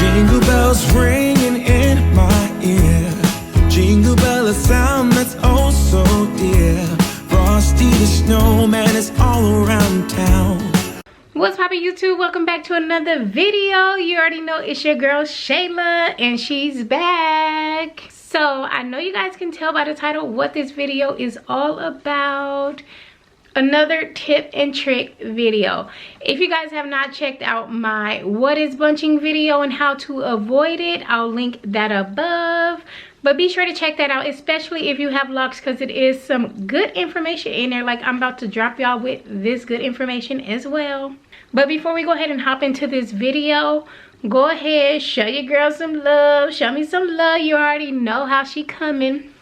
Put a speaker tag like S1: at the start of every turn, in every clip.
S1: Jingle bells ringing in my ear. Jingle bell, a sound that's oh so dear. Frosty the snowman is all around town.
S2: What's poppin' YouTube? Welcome back to another video. You already know it's your girl Shayla and she's back. So I know you guys can tell by the title what this video is all about. Another tip and trick video. If you guys have not checked out my what is bunching video and how to avoid it, I'll link that above. But be sure to check that out, especially if you have locks, because it is some good information in there. Like I'm about to drop y'all with this good information as well. But before we go ahead and hop into this video, go ahead, show your girl some love. Show me some love. You already know how she coming.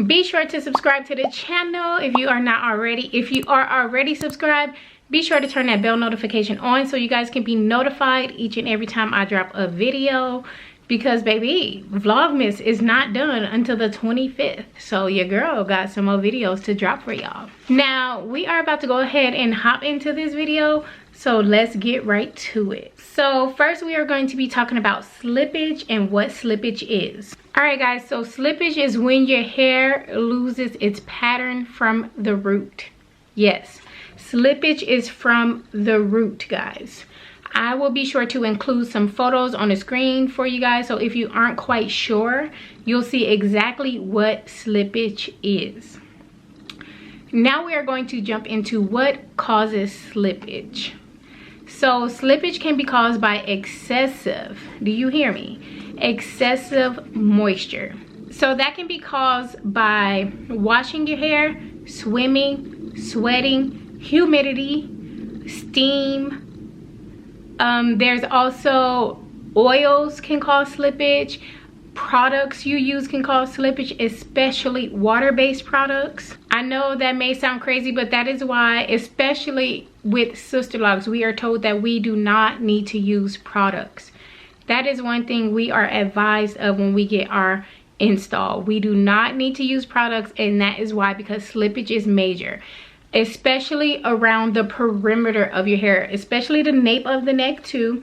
S2: Be sure to subscribe to the channel if you are not already. If you are already subscribed, be sure to turn that bell notification on so you guys can be notified each and every time I drop a video. Because baby, Vlogmas is not done until the 25th. So your girl got some more videos to drop for y'all. Now, we are about to go ahead and hop into this video. So let's get right to it. So first we are going to be talking about slippage and what slippage is. Alright guys, so slippage is when your hair loses its pattern from the root. Yes, slippage is from the root, guys. I will be sure to include some photos on the screen for you guys, so if you aren't quite sure, you'll see exactly what slippage is. Now we are going to jump into what causes slippage. So slippage can be caused by excessive, do you hear me? Excessive moisture. So that can be caused by washing your hair, swimming, sweating, humidity, steam. There's also oils can cause slippage. Products you use can cause slippage, especially water-based products. I know that may sound crazy, but that is why, especially with Sisterlocks, we are told that we do not need to use products. That is one thing we are advised of when we get our install. We do not need to use products, and that is why, because slippage is major. Especially around the perimeter of your hair, especially the nape of the neck too,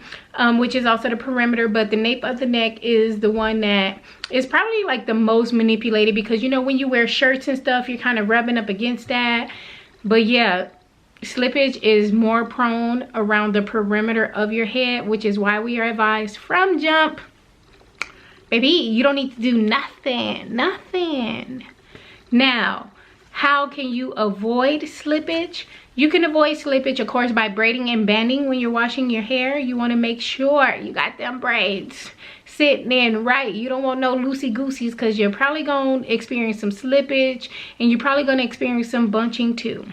S2: which is also the perimeter, but the nape of the neck is the one that is probably like the most manipulated, because you know when you wear shirts and stuff, you're kind of rubbing up against that. But yeah, slippage is more prone around the perimeter of your head, which is why we are advised from jump, baby, you don't need to do nothing. Now, how can you avoid slippage? You can avoid slippage, of course, by braiding and banding when you're washing your hair. You want to make sure you got them braids sitting in right. You don't want no loosey-gooseys, because you're probably going to experience some slippage, and you're probably going to experience some bunching too.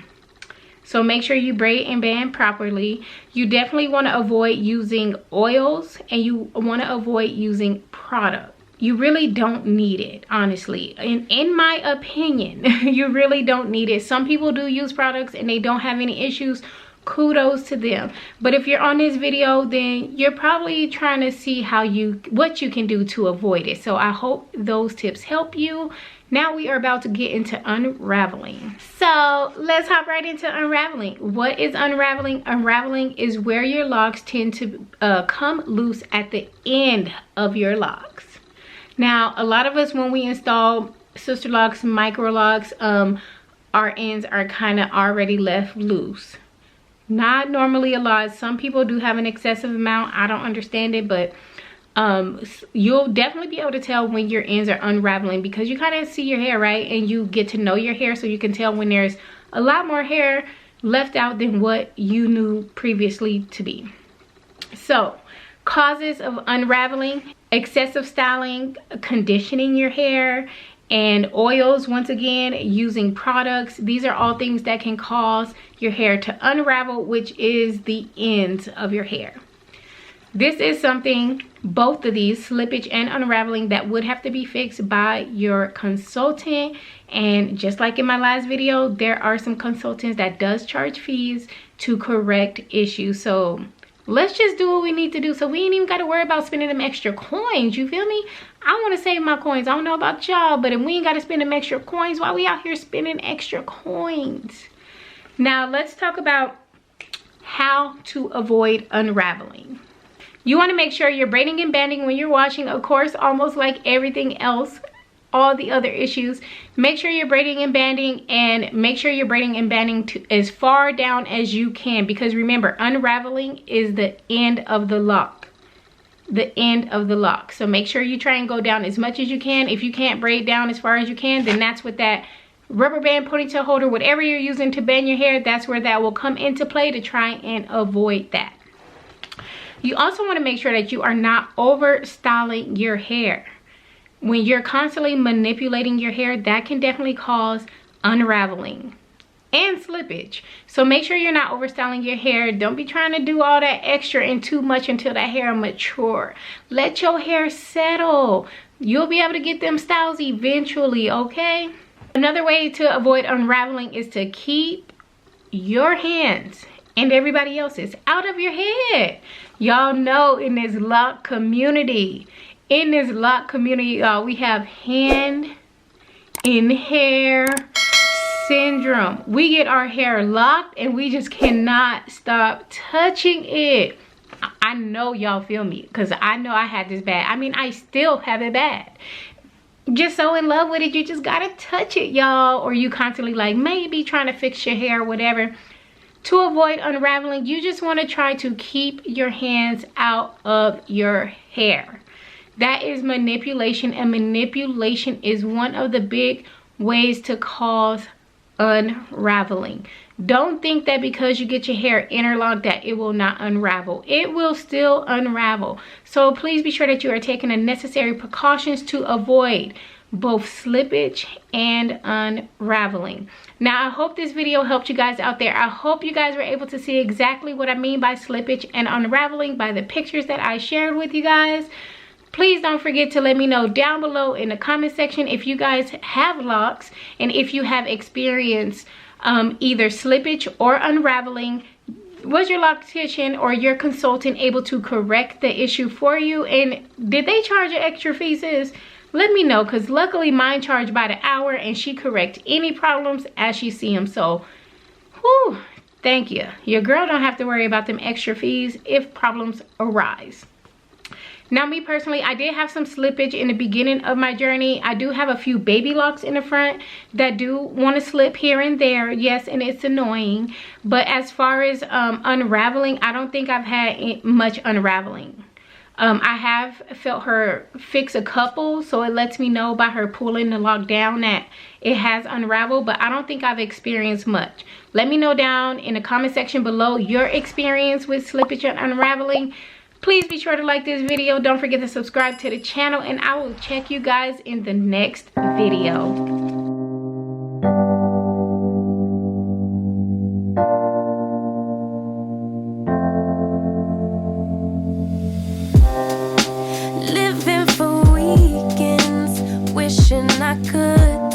S2: So make sure you braid and band properly. You definitely want to avoid using oils, and you want to avoid using product. You really don't need it, honestly. In my opinion, you really don't need it. Some people do use products and they don't have any issues. Kudos to them. But if you're on this video, then you're probably trying to see what you can do to avoid it. So I hope those tips help you. Now we are about to get into unraveling. So let's hop right into unraveling. What is unraveling? Unraveling is where your locks tend to come loose at the end of your locks. Now, a lot of us, when we install Sisterlocks, micro locks, our ends are kind of already left loose. Not normally a lot. Some people do have an excessive amount. I don't understand it, but you'll definitely be able to tell when your ends are unraveling, because you kind of see your hair, right? And you get to know your hair, so you can tell when there's a lot more hair left out than what you knew previously to be. So, causes of unraveling: excessive styling, conditioning your hair, and oils. Once again, using products. These are all things that can cause your hair to unravel, which is the ends of your hair. This is something, both of these, slippage and unraveling, that would have to be fixed by your consultant. And just like in my last video, there are some consultants that does charge fees to correct issues. So let's just do what we need to do, so we ain't even got to worry about spending them extra coins. You feel me? I want to save my coins. I don't know about y'all, but if we ain't got to spend them extra coins, why we out here spending extra coins? Now let's talk about how to avoid unraveling. You want to make sure you're braiding and banding when you're washing, of course, almost like everything else, all the other issues. Make sure you're braiding and banding, and make sure you're braiding and banding to as far down as you can, because remember, unraveling is the end of the lock. The end of the lock. So make sure you try and go down as much as you can. If you can't braid down as far as you can, then that's what that rubber band, ponytail holder, whatever you're using to band your hair, that's where that will come into play to try and avoid that. You also want to make sure that you are not over styling your hair. When you're constantly manipulating your hair, that can definitely cause unraveling and slippage. So make sure you're not over styling your hair. Don't be trying to do all that extra and too much until that hair mature. Let your hair settle. You'll be able to get them styles eventually, okay? Another way to avoid unraveling is to keep your hands and everybody else's out of your head. Y'all know in this Loc'd community, y'all, we have hand in hair syndrome. We get our hair locked and we just cannot stop touching it. I know y'all feel me, because I know I had this bad. I mean, I still have it bad. Just so in love with it, you just gotta touch it, y'all. Or you constantly like maybe trying to fix your hair or whatever. To avoid unraveling, you just want to try to keep your hands out of your hair. That is manipulation, and manipulation is one of the big ways to cause unraveling. Don't think that because you get your hair interlocked that it will not unravel. It will still unravel. So please be sure that you are taking the necessary precautions to avoid both slippage and unraveling. Now, I hope this video helped you guys out there. I hope you guys were able to see exactly what I mean by slippage and unraveling by the pictures that I shared with you guys. Please don't forget to let me know down below in the comment section if you guys have locks and if you have experienced either slippage or unraveling. Was your loctician or your consultant able to correct the issue for you? And did they charge you extra fees? Let me know, because luckily mine charged by the hour and she correct any problems as she see them. So, whew, thank you. Your girl don't have to worry about them extra fees if problems arise. Now, me personally, I did have some slippage in the beginning of my journey. I do have a few baby locks in the front that do want to slip here and there. Yes, and it's annoying. But as far as unraveling, I don't think I've had much unraveling. I have felt her fix a couple, so it lets me know by her pulling the lock down that it has unraveled, but I don't think I've experienced much. Let me know down in the comment section below your experience with slippage and unraveling. Please be sure to like this video. Don't forget to subscribe to the channel, and I will check you guys in the next video.
S3: Living for weekends, wishing I could